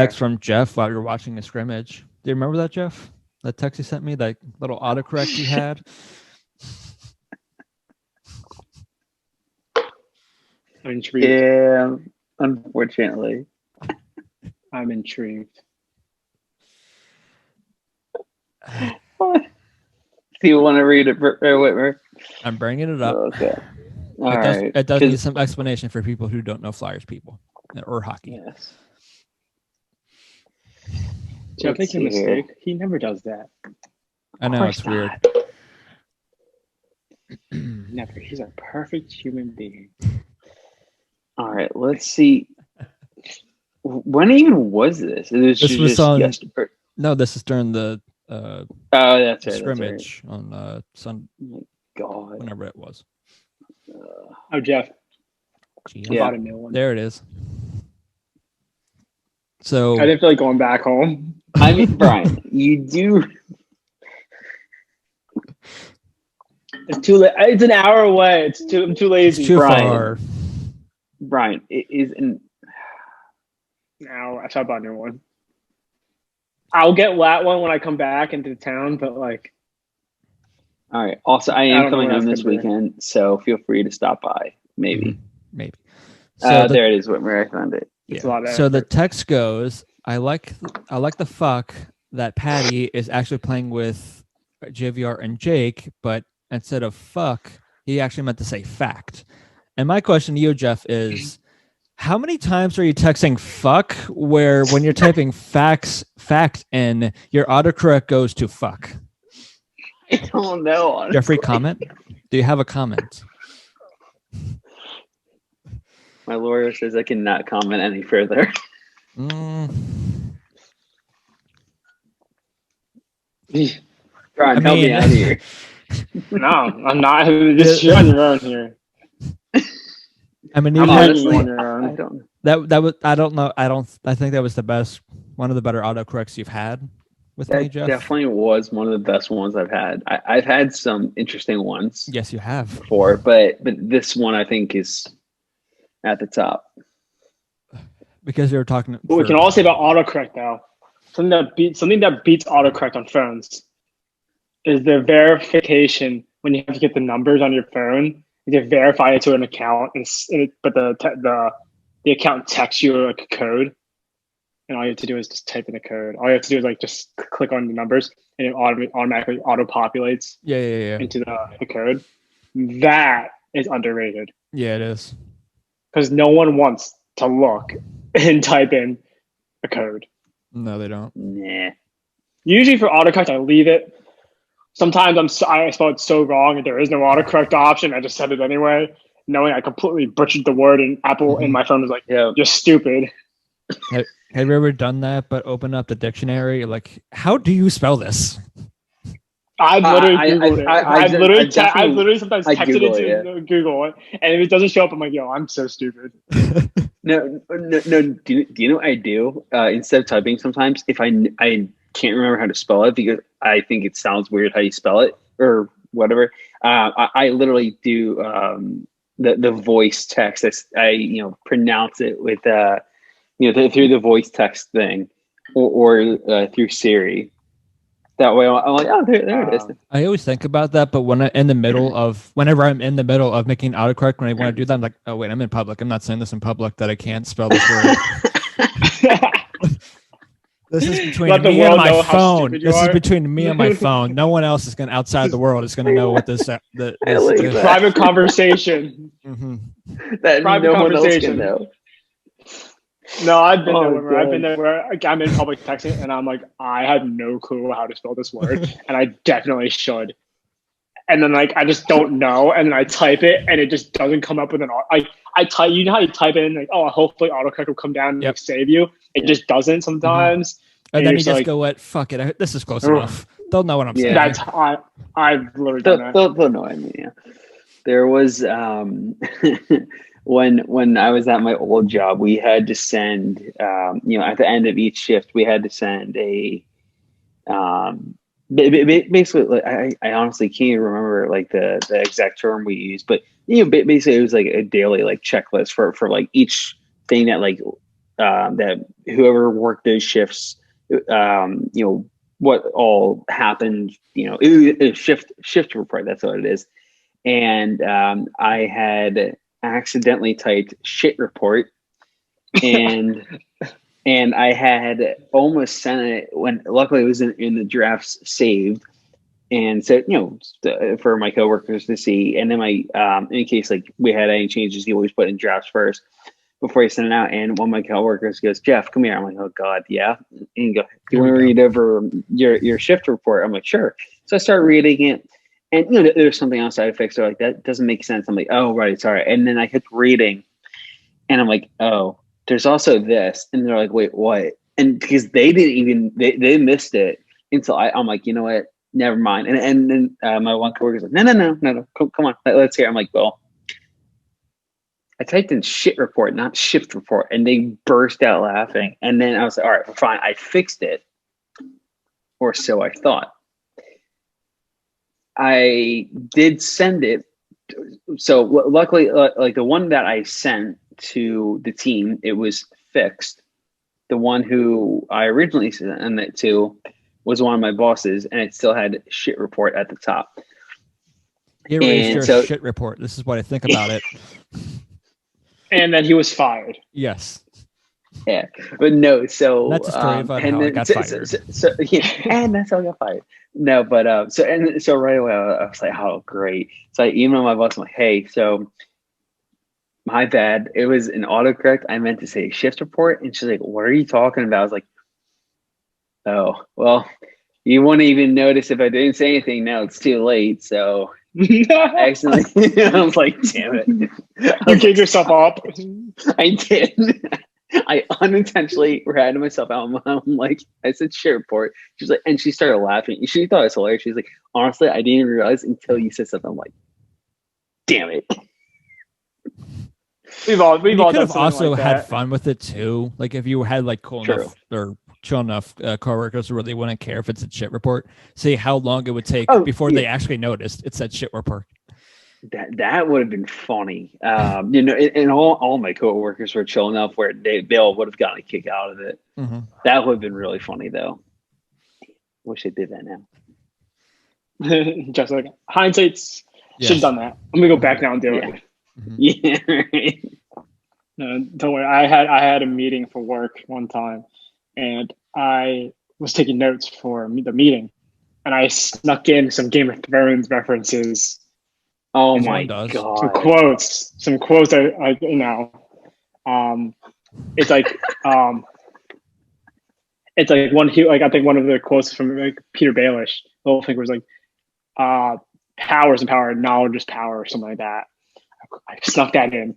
text from Jeff while you were watching the scrimmage. Do you remember that, Jeff? That text he sent me, that little autocorrect he had. I'm intrigued. Yeah, unfortunately. I'm intrigued. Do you want to read it, Whitmer? I'm bringing it up. Okay. All right. It does need some explanation for people who don't know Flyers people or hockey. Yes. Jeff makes a mistake. He never does that. I know, it's weird. Never. He's a perfect human being. All right, let's see. When even was this? This was on. No, this is during the that's right, scrimmage on Sunday. Oh my God, whenever it was. Jeff. Yeah. I bought a new one. There it is. So I didn't feel like going back home. I mean, Brian, you do. It's too late. It's an hour away. I'm too lazy. It's too far. Brian, it isn't. No, I bought a new one. I'll get that one when I come back into town, but like. All right. Also, I am coming home this weekend, so feel free to stop by. Maybe. Maybe. So there it is. Where I found it. Yeah. So the text goes, I like the fuck that Patty is actually playing with JVR and Jake, but instead of fuck, he actually meant to say fact. And my question to you, Jeff, is how many times are you texting fuck where when you're typing fact in, your autocorrect goes to fuck? I don't know. Honestly. Jeffrey, comment? Do you have a comment? My lawyer says I cannot comment any further. Brian, help me out here. No, I'm not. Just you're on your own here. I mean, honestly, on your own. That was. I don't know. I think that was the best. One of the better autocorrects you've had with me, Jeff. Definitely was one of the best ones I've had. I've had some interesting ones. Yes, you have before, but this one I think is at the top. Because you were talking. What we can all say about autocorrect though, something that beats autocorrect on phones is the verification when you have to get the numbers on your phone. You verify it to an account, but the account texts you like a code, and all you have to do is just type in the code. All you have to do is like just click on the numbers, and it automatically auto-populates. Yeah. Into the code. That is underrated. Yeah, it is. Because no one wants to look and type in a code. No, they don't. Nah. Usually for autocorrect, I leave it. Sometimes I spell it so wrong and there is no autocorrect option. I just said it anyway, knowing I completely butchered the word, and Apple in my phone was like, "You're stupid." Have you ever done that? But open up the dictionary, like, how do you spell this? I've literally Googled it. I've literally sometimes texted it to Google, and if it doesn't show up, I'm like, "Yo, I'm so stupid." No. Do you know what I do? Instead of typing, sometimes if I can't remember how to spell it because I think it sounds weird how you spell it or whatever. I literally do the voice text. I pronounce it with through the voice text thing or through Siri. That way I'm like, oh, there it is. I always think about that, but whenever I'm in the middle of making autocorrect, when I want to do that, I'm like, oh wait, I'm in public. I'm not saying this in public that I can't spell this word. This is between me and my phone. This is between me and my phone. No one else is going outside the world is going to know what this is. Private conversation. Mm-hmm. That private no conversation. One else can know. No, I've been there where I'm in public texting and I'm like, I have no clue how to spell this word, and I definitely should. And then I just don't know, and then I type it, and it just doesn't come up with an. I type. You know how you type it in, like, oh, hopefully autocorrect will come down and save you. It just doesn't sometimes. Mm-hmm. And then you just go, "What? Fuck it! This is close enough." They'll know what I'm saying. That's I've literally done that. They'll know what I mean. Yeah. There was when I was at my old job, we had to send at the end of each shift, we had to send a basically, like, I honestly can't even remember like the exact term we used, but basically it was like a daily like checklist for like each thing that like that whoever worked those shifts, what all happened, it shift report. That's what it is. And I had accidentally typed shit report, and I had almost sent it when luckily it was in the drafts saved. And so, for my coworkers to see, and then in case like we had any changes, he always put in drafts first before he sent it out. And one of my coworkers goes, "Jeff, come here." I'm like, "Oh God, yeah." And he goes, "Do you want to read over your shift report?" I'm like, "Sure." So I start reading it, and there's something else I fixed. So like that doesn't make sense. I'm like, "Oh right, sorry." And then I kept reading, and I'm like, "Oh, there's also this." And they're like, "Wait, what?" And because they didn't even they missed it until I'm like, "You know what? Never mind." And then my one coworker's like, no, come on, let's hear. I'm like, well, I typed in shit report, not shift report, and they burst out laughing. And then I was like, all right, well, fine, I fixed it, or so I thought. I did send it. So luckily, like the one that I sent to the team, it was fixed. The one who I originally sent it to was one of my bosses, and it still had shit report at the top. Erased your shit report. This is what I think about it. And then he was fired. Yes. Yeah, but no. So that's a story about how I got fired. So yeah, and that's how I got fired. No, but so right away I was like, oh great. So I emailed my boss. I'm like, hey, so my bad. It was an autocorrect. I meant to say shift report, and she's like, what are you talking about? I was like, oh, well, you wouldn't even notice if I didn't say anything. Now it's too late. So accidentally, I was like, damn it. You gave yourself up. I did. I unintentionally ratted myself out. I'm like, I said shit report. She's like, and she started laughing. She thought it was hilarious. She's like, honestly, I didn't even realize until you said something. I'm like, damn it. We've all could have also like had fun with it too. Like if you had like cool enough or chill enough coworkers where they wouldn't care if it's a shit report. See how long it would take before they actually noticed it's that shit report. That would have been funny. And all my coworkers were chill enough where they all would have gotten a kick out of it. Mm-hmm. That would have been really funny though. Wish they did that now. Just like hindsight's should have done that. I'm gonna go back now and do it. Mm-hmm. Yeah. Right. No, don't worry. I had a meeting for work one time, and I was taking notes for the meeting, and I snuck in some Game of Thrones references. Oh my god! Some quotes. I it's like it's like I think one of the quotes from like Peter Baelish. The whole thing was like, "Power is power, knowledge is power," or something like that. I snuck that in.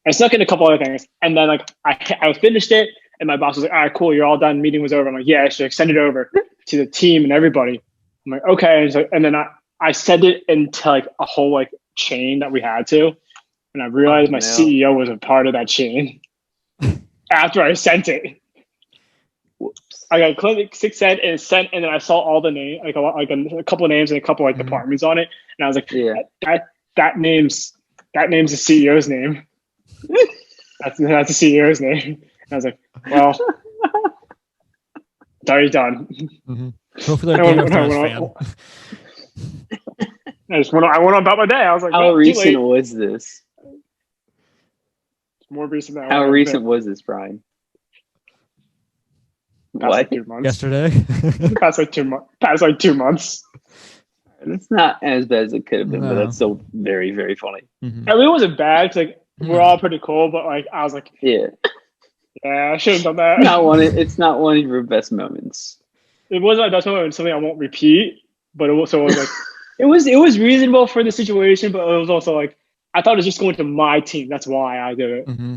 I snuck in a couple other things, and then like I finished it, and my boss was like, "All right, cool, you're all done. Meeting was over." I'm like, "Yeah, I should send it over to the team and everybody." I'm like, "Okay," and then I sent it into like a whole like chain that we had to, and I realized my CEO was a part of that chain. After I sent it, whoops. I got click 6 cent and sent, and then I saw all the names, like a couple of names and a couple like departments on it, and I was like, "Yeah, that name's the CEO's name." that's the CEO's name. And I was like, well, it's already done. Mm-hmm. Hopefully they're Game of Thrones fan. I went on about my day. I was like, how recent was this? It's more recent than how recent was this, Brian? Past like 2 months. Yesterday? Past like 2 months. It's not as bad as it could have been, but that's still very, very funny. Mm-hmm. I mean, it wasn't bad. It's like we're all pretty cool, but like I was like, yeah, I should have done that. It's not one of your best moments. It wasn't my best moment. It was something I won't repeat, but it was like it was reasonable for the situation, but it was also like I thought it was just going to my team. That's why I did it, mm-hmm.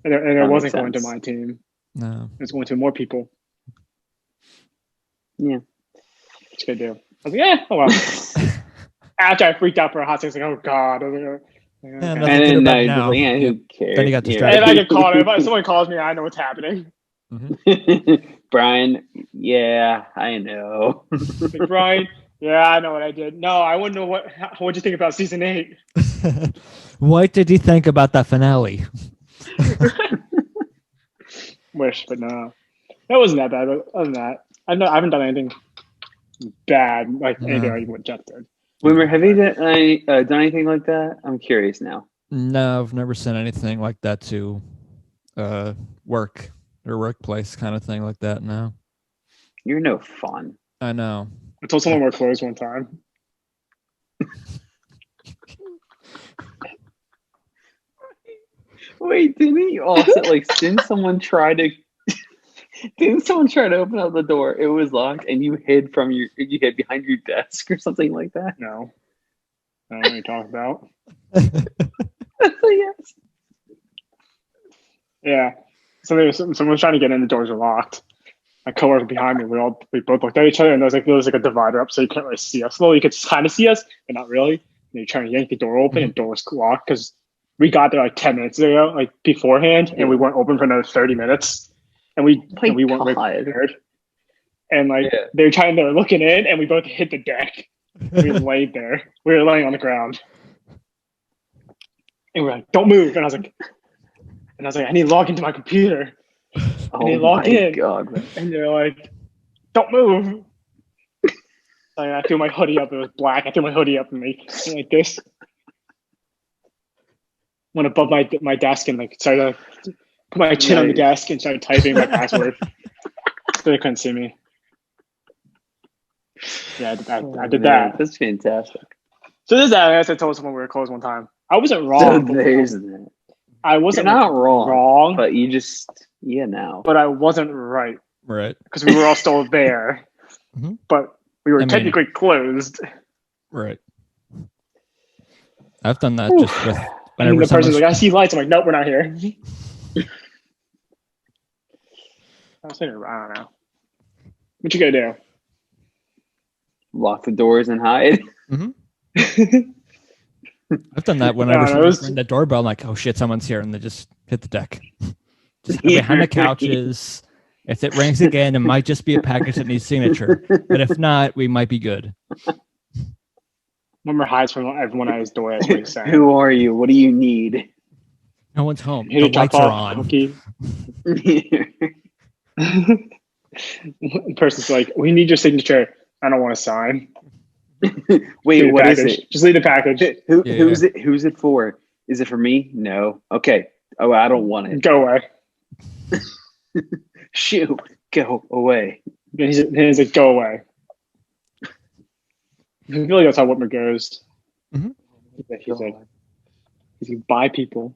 and it wasn't going to my team. No, it was going to more people. Yeah, what you gonna do? I was like, yeah, oh well. After I freaked out for a hot second, I was like, oh god. I was like, okay. And then now. Who cares? Then you got distracted. And I get called. If someone calls me, I know what's happening. Mm-hmm. Brian, yeah, I know. Like, Brian, yeah, I know what I did. No, I wouldn't know what'd you think about season 8. What did you think about that finale? wish, but no, that wasn't that bad. But other than that, I haven't done anything bad like anything like what Jeff did. Wimmer, have you done anything like that? I'm curious now. No, I've never sent anything like that to work or workplace kind of thing like that. No, You're no fun. I know. I told someone we're closed one time. Wait, didn't you also didn't someone try to open up the door? It was locked, and you hid behind your desk or something like that. No, I don't know what you're talking about. Yes. Yeah, someone was trying to get in. The doors were locked. My coworker behind me, we both looked at each other, and there was a divider up, so you couldn't really see us. Well, you could kind of see us, but not really. And you're trying to yank the door open, and the door was locked because we got there 10 minutes ago, beforehand, and we weren't open for another 30 minutes, and we weren't prepared. And they were looking in, and we both hit the deck. We laid there. We were laying on the ground, and we're like, "Don't move!" And I was like, "I need to log into my computer." And they log in, God, man. and they're like, "Don't move." I threw my hoodie up. It was black. I threw my hoodie up and like this. Went above my desk and started to put my chin on the desk and started typing my password. So they couldn't see me. Yeah, I did that. That's fantastic. So there's that. I told someone we were closed one time. I wasn't wrong. So there's that. I wasn't not wrong, but you just now. But I wasn't right. Right. Because we were all still there, but we were technically closed. Right. I've done that just with whenever the person's like, "I see lights." I'm like, "Nope, we're not here." I don't know. What you gonna do? Lock the doors and hide. I've done that whenever someone's ring the doorbell. I'm like, "Oh shit, someone's here," and they just hit the deck. Just behind the couches. If it rings again, it might just be a package that needs signature. But if not, we might be good. Remember hides from everyone at his door. Who are you? What do you need? No one's home. The lights are on. The person's like, "We need your signature." I don't want to sign. Wait, what is it? Just leave the package. Who's it? Who's it for? Is it for me? No. Okay. Oh, I don't want it. Go away. Shoot. Go away. And he's like, "Go away." I feel like that's how Whitmer goes. He's like, buy people.